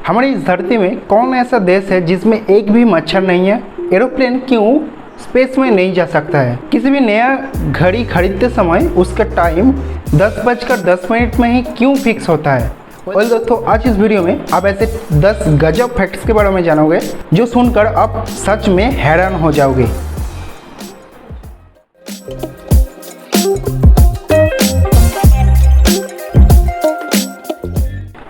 हमारी इस धरती में कौन ऐसा देश है जिसमें एक भी मच्छर नहीं है? एरोप्लेन क्यों स्पेस में नहीं जा सकता है? किसी भी नया घड़ी खरीदते समय उसका टाइम 10:10 में ही क्यों फिक्स होता है? और दोस्तों, आज इस वीडियो में आप ऐसे 10 गजब फैक्ट्स के बारे में जानोगे जो सुनकर आप सच में हैरान हो जाओगे।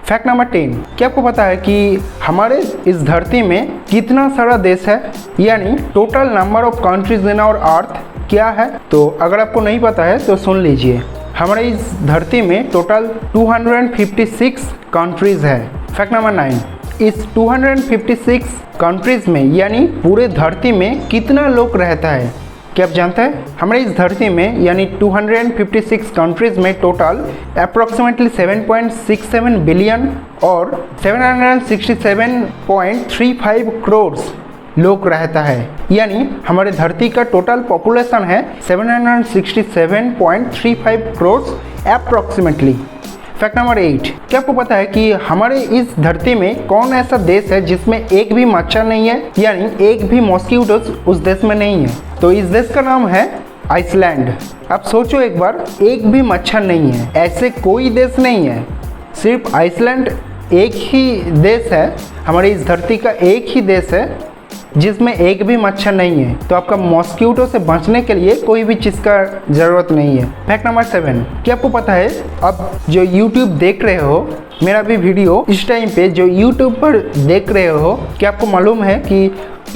फैक्ट नंबर 10, क्या आपको पता है कि हमारे इस धरती में कितना सारा देश है? यानी total number of countries in our earth क्या है? तो अगर आपको नहीं पता है तो सुन लीजिए। हमारे इस धरती में टोटल 256 कंट्रीज है। फैक्ट नंबर 9, इस 256 कंट्रीज में यानी पूरे धरती में कितना लोग रहता है? क्या आप जानते हैं? हमारे इस धरती में यानी 256 कंट्रीज में टोटल अप्रॉक्सीमेटली 7.67 बिलियन और 767.35 करोड़ लोग रहता है। यानी हमारे धरती का टोटल पॉपुलेशन है 767.35 करोड़ अप्रॉक्सीमेटली। फैक्ट नंबर 8, क्या आपको पता है कि हमारे इस धरती में कौन ऐसा देश है जिसमें एक भी मच्छर नहीं है? यानी एक भी मॉस्किटोज उस देश में नहीं है। तो इस देश का नाम है आइसलैंड। आप सोचो एक बार, एक भी मच्छर नहीं है, ऐसे कोई देश नहीं है। सिर्फ आइसलैंड एक ही देश है, हमारी इस धरती का एक ही देश है जिसमें एक भी मच्छर नहीं है। तो आपका मॉस्किटो से बचने के लिए कोई भी चीज़ का ज़रूरत नहीं है। फैक्ट नंबर 7, क्या आपको पता है अब जो YouTube देख रहे हो, मेरा भी वीडियो इस टाइम पे जो YouTube पर देख रहे हो, क्या आपको मालूम है कि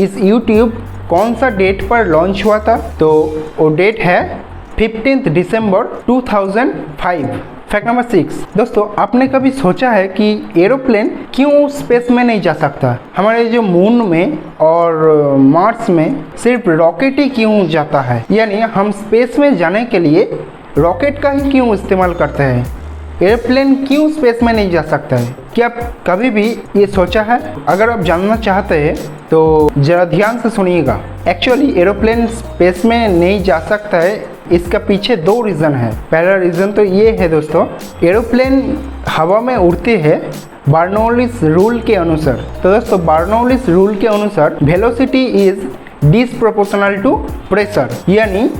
इस YouTube कौन सा डेट पर लॉन्च हुआ था? तो वो डेट है 15 दिसंबर 2005। फैक्ट नंबर 6, दोस्तों, आपने कभी सोचा है कि एरोप्लेन क्यों स्पेस में नहीं जा सकता? हमारे जो मून में और मार्स में सिर्फ रॉकेट ही क्यों जाता है? यानी हम स्पेस में जाने के लिए रॉकेट का ही क्यों इस्तेमाल करते हैं? एरोप्लेन क्यों स्पेस में नहीं जा सकता है? क्या आप कभी भी ये सोचा है? अगर आप जानना चाहते हैं तो ज़रा ध्यान से सुनिएगा। एक्चुअली एरोप्लेन स्पेस में नहीं जा सकता है, इसका पीछे 2 रीज़न है। पहला रीज़न तो ये है दोस्तों, एरोप्लेन हवा में उड़ते हैं बर्नौलीज रूल के अनुसार। तो दोस्तों, बर्नौलीज रूल के अनुसार वेलोसिटी इज डिसप्रोपोर्शनल टू प्रेशर। यानी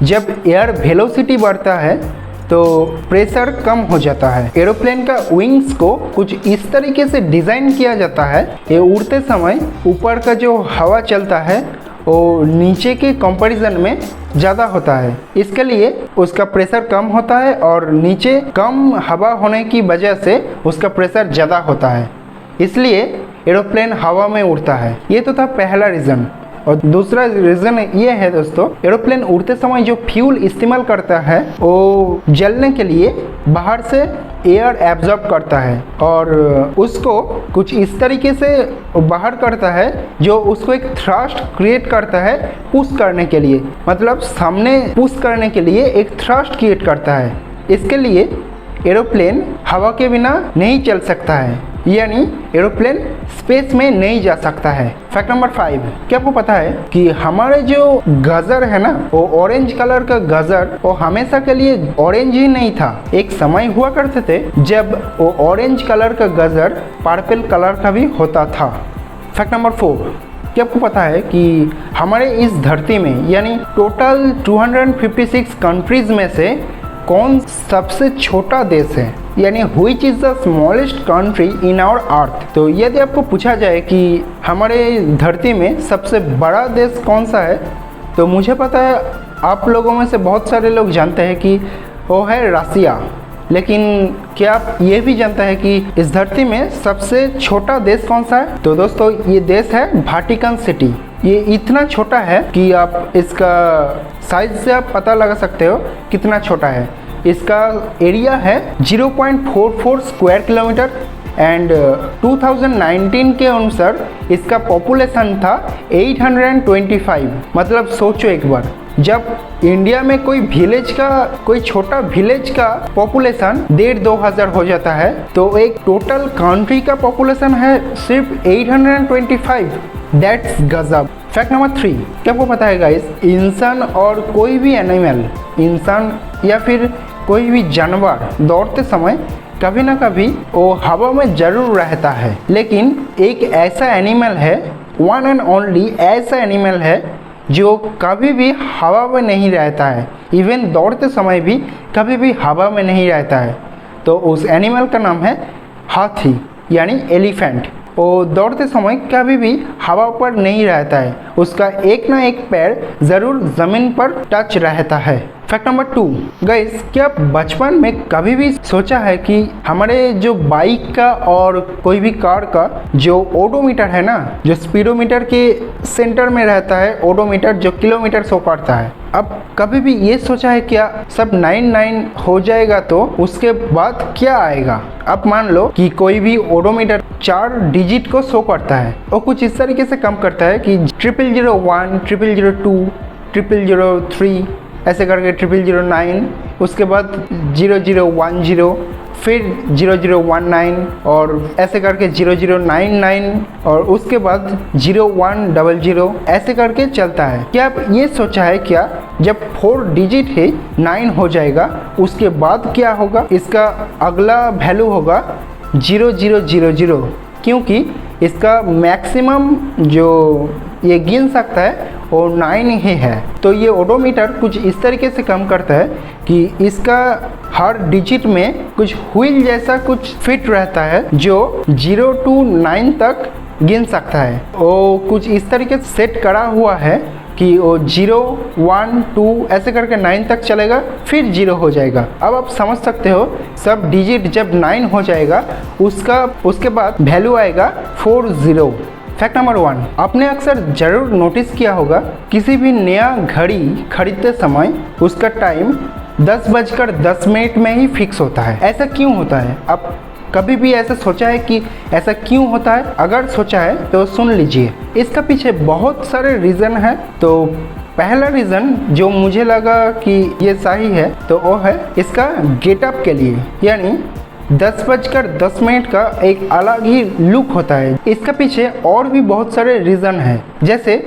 जब एयर वेलोसिटी बढ़ता है तो प्रेशर कम हो जाता है। एरोप्लेन का विंग्स को कुछ इस तरीके से डिज़ाइन किया जाता है, ये उड़ते समय ऊपर का जो हवा चलता है वो नीचे के कंपैरिजन में ज़्यादा होता है, इसके लिए उसका प्रेशर कम होता है और नीचे कम हवा होने की वजह से उसका प्रेशर ज़्यादा होता है, इसलिए एरोप्लेन हवा में उड़ता है। ये तो था पहला रीज़न। और दूसरा रीज़न ये है दोस्तों, एरोप्लेन उड़ते समय जो फ्यूल इस्तेमाल करता है वो जलने के लिए बाहर से एयर एब्जॉर्ब करता है और उसको कुछ इस तरीके से बाहर करता है जो उसको एक थ्रस्ट क्रिएट करता है पुश करने के लिए, मतलब सामने पुश करने के लिए एक थ्रस्ट क्रिएट करता है। इसके लिए एरोप्लेन हवा के बिना नहीं चल सकता है, यानी एरोप्लेन स्पेस में नहीं जा सकता है। फैक्ट नंबर 5, क्या आपको पता है कि हमारे जो गजर है ना, वो ऑरेंज कलर का गजर वो हमेशा के लिए ऑरेंज ही नहीं था। एक समय हुआ करते थे जब वो ऑरेंज कलर का गजर पर्पल कलर का भी होता था। फैक्ट नंबर 4, क्या आपको पता है कि हमारे इस धरती में यानी टोटल 256 कंट्रीज में से कौन सबसे छोटा देश है? यानी which is the smallest country in our earth? तो यदि आपको पूछा जाए कि हमारे धरती में सबसे बड़ा देश कौन सा है, तो मुझे पता है आप लोगों में से बहुत सारे लोग जानते हैं कि वो है रसिया। लेकिन क्या आप ये भी जानते हैं कि इस धरती में सबसे छोटा देश कौन सा है? तो दोस्तों, ये देश है वेटिकन सिटी। ये इतना छोटा है कि आप इसका साइज से आप पता लगा सकते हो कितना छोटा है। इसका एरिया है 0.44 स्क्वायर किलोमीटर एंड 2019 के अनुसार इसका पॉपुलेशन था 825। मतलब सोचो एक बार, जब इंडिया में कोई छोटा विलेज का पॉपुलेशन 1,500 हो जाता है, तो एक टोटल कंट्री का पॉपुलेशन है सिर्फ 825। दैट्स गजब। फैक्ट नंबर 3, क्या आपको पता है गाइस, इंसान और कोई भी एनिमल, इंसान या फिर कोई भी जानवर दौड़ते समय कभी ना कभी वो हवा में ज़रूर रहता है, लेकिन एक ऐसा एनिमल है, वन एंड ओनली ऐसा एनिमल है जो कभी भी हवा में नहीं रहता है, इवन दौड़ते समय भी कभी भी हवा में नहीं रहता है। तो उस एनिमल का नाम है हाथी यानी एलिफेंट। वो दौड़ते समय कभी भी हवा पर नहीं रहता है, उसका एक ना एक पैर ज़रूर ज़मीन पर टच रहता है। फैक्ट नंबर 2, गाइस, क्या बचपन में कभी भी सोचा है कि हमारे जो बाइक का और कोई भी कार का जो ओडोमीटर है ना, जो स्पीडोमीटर के सेंटर में रहता है, ओडोमीटर जो किलोमीटर शो करता है, अब कभी भी ये सोचा है क्या सब 99 हो जाएगा तो उसके बाद क्या आएगा? अब मान लो कि कोई भी ओडोमीटर 4 डिजिट को शो करता है, वो कुछ इस तरीके से कम करता है कि 0001, 0002, 0003 ऐसे करके 0009, उसके बाद 0010, फिर 0019 और ऐसे करके 0099 और उसके बाद 0100 ऐसे करके चलता है। क्या आप ये सोचा है क्या जब 4 डिजिट है 9 हो जाएगा उसके बाद क्या होगा? इसका अगला वैल्यू होगा 0000, क्योंकि इसका मैक्सिमम जो ये गिन सकता है वो 9 ही है। तो ये ओडोमीटर कुछ इस तरीके से काम करता है कि इसका हर डिजिट में कुछ व्हील जैसा कुछ फिट रहता है जो 0 to 9 तक गिन सकता है। वो कुछ इस तरीके से सेट करा हुआ है कि वो 0, 1, 2 ऐसे करके 9 तक चलेगा, फिर 0 हो जाएगा। अब आप समझ सकते हो सब डिजिट जब 9 हो जाएगा उसके बाद वैल्यू आएगा 40। फैक्ट नंबर 1, आपने अक्सर ज़रूर नोटिस किया होगा किसी भी नया घड़ी खरीदते समय उसका टाइम 10:10 में ही फिक्स होता है। ऐसा क्यों होता है? आप कभी भी ऐसा सोचा है कि ऐसा क्यों होता है? अगर सोचा है तो सुन लीजिए, इसका पीछे बहुत सारे रीज़न है। तो पहला रीज़न जो मुझे लगा कि ये सही है तो वो है इसका गेटअप के लिए, यानी 10:10 का एक अलग ही लुक होता है। इसका पीछे और भी बहुत सारे रीज़न हैं, जैसे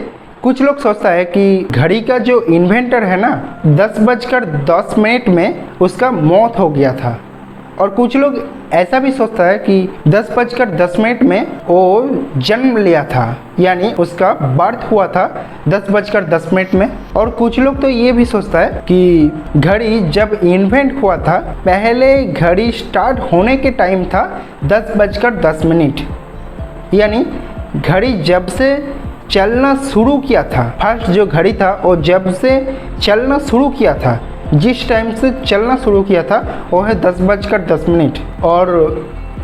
कुछ लोग सोचता है कि घड़ी का जो इन्वेंटर है ना 10:10 में उसका मौत हो गया था, और कुछ लोग ऐसा भी सोचता है कि 10:10 में वो जन्म लिया था, यानी उसका बर्थ हुआ था 10:10 में। और कुछ लोग तो ये भी सोचता है कि घड़ी जब इन्वेंट हुआ था पहले घड़ी स्टार्ट होने के टाइम था 10:10, यानी घड़ी जब से चलना शुरू किया था, फर्स्ट जो घड़ी था वो जब से चलना शुरू किया था, जिस टाइम से चलना शुरू किया था वो है 10:10। और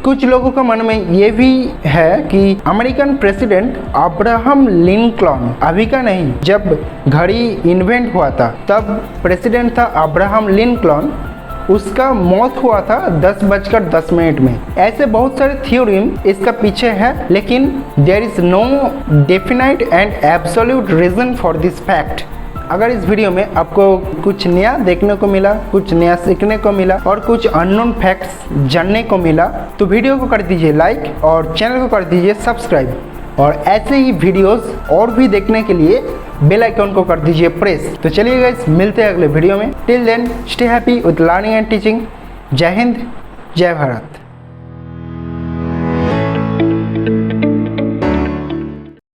कुछ लोगों का मन में ये भी है कि अमेरिकन प्रेसिडेंट अब्राहम लिंकन, अभी का नहीं, जब घड़ी इन्वेंट हुआ था तब प्रेसिडेंट था अब्राहम लिंकन, उसका मौत हुआ था 10:10 में। ऐसे बहुत सारे थ्योरीम इसका पीछे है, लेकिन there is no definite and absolute reason for this fact. अगर इस वीडियो में आपको कुछ नया देखने को मिला, कुछ नया सीखने को मिला और कुछ अननोन फैक्ट्स जानने को मिला तो वीडियो को कर दीजिए लाइक और चैनल को कर दीजिए सब्सक्राइब, और ऐसे ही वीडियोस और भी देखने के लिए बेल आइकन को कर दीजिए प्रेस। तो चलिए गाइस, मिलते हैं अगले वीडियो में। Till then stay happy with learning and teaching. जय हिंद, जय भारत।